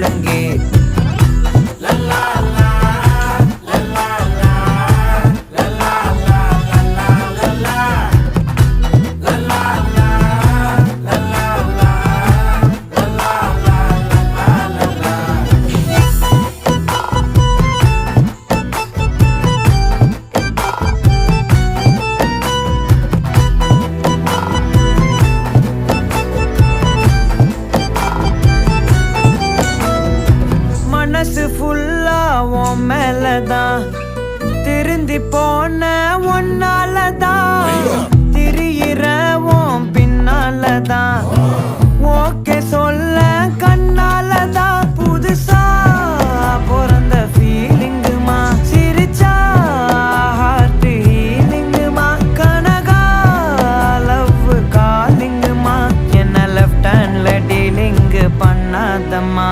ஒழுங்கே. மனசு ஃபுல்லா உன் மேலதான், திருந்தி போன ஒன்னாலதான், திரியிற உன் பின்னாலதான், ஓகே சொல்ல கண்ணாலதான். புதுசா பிறந்த ஃபீலிங்குமா, சிரிச்சா ஹார்ட் ஹீலிங்குமா, கனகா லவ் காலிங்குமா, என்ன லெஃப்ட் ஹேண்ட்ல டீலிங்கு பண்ணாதம்மா.